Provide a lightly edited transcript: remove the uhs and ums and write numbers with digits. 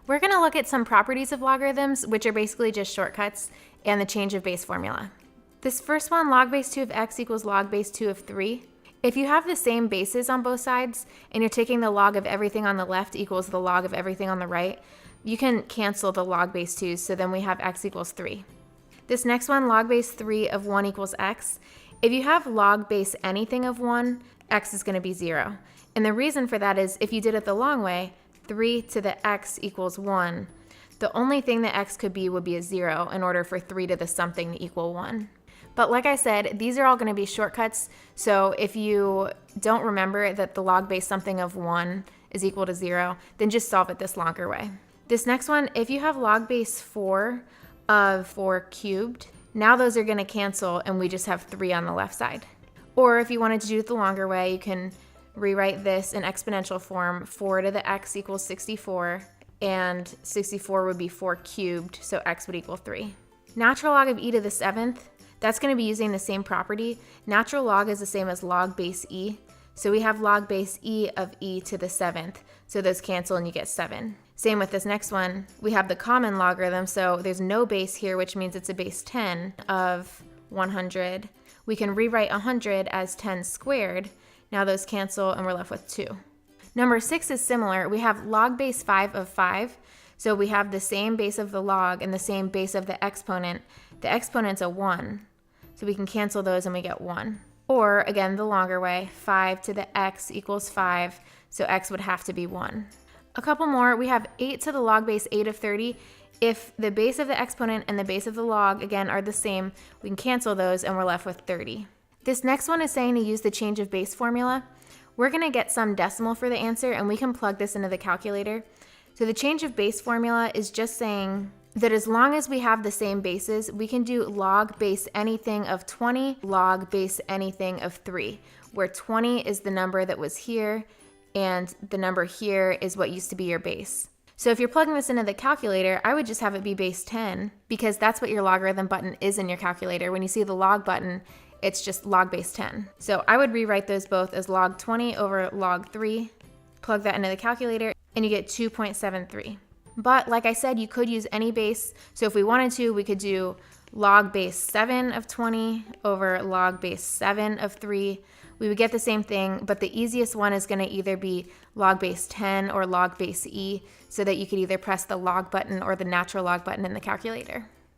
We're going to look at some properties of logarithms, which are basically just shortcuts, and the change of base formula. This first one, log base 2 of x equals log base 2 of 3. If you have the same bases on both sides, and you're taking the log of everything on the left equals the log of everything on the right, you can cancel the log base 2's, so then we have x equals 3. This next one, log base 3 of 1 equals x. If you have log base anything of 1, x is going to be 0. And the reason for that is if you did it the long way, 3 to the x equals 1. The only thing that x could be would be a 0 in order for 3 to the something to equal 1. But like I said, these are all going to be shortcuts, so if you don't remember that the log base something of 1 is equal to 0, then just solve it this longer way. This next one, if you have log base 4 of 4 cubed, now those are going to cancel and we just have 3 on the left side. Or if you wanted to do it the longer way, you can rewrite this in exponential form. 4 to the x equals 64, and 64 would be 4 cubed, so x would equal 3. Natural log of e to the 7th, that's going to be using the same property. Natural log is the same as log base e, so we have log base e of e to the 7th, so those cancel and you get 7. Same with this next one. We have the common logarithm, so there's no base here, which means it's a base 10 of 100. We can rewrite 100 as 10 squared. Now those cancel and we're left with 2. Number 6 is similar. We have log base 5 of 5. So we have the same base of the log and the same base of the exponent. The exponent's a 1. So we can cancel those and we get 1. Or again, the longer way, 5 to the x equals 5. So x would have to be 1. A couple more. We have 8 to the log base 8 of 30. If the base of the exponent and the base of the log, again, are the same, we can cancel those and we're left with 30. This next one is saying to use the change of base formula. We're going to get some decimal for the answer and we can plug this into the calculator. So the change of base formula is just saying that as long as we have the same bases, we can do log base anything of 20, log base anything of 3, where 20 is the number that was here and the number here is what used to be your base. So if you're plugging this into the calculator, I would just have it be base 10 because that's what your logarithm button is in your calculator. When you see the log button, it's just log base 10. So I would rewrite those both as log 20 over log 3, plug that into the calculator, and you get 2.73. But like I said, you could use any base. So if we wanted to, we could do log base 7 of 20 over log base 7 of 3. We would get the same thing, but the easiest one is going to either be log base 10 or log base e, so that you could either press the log button or the natural log button in the calculator.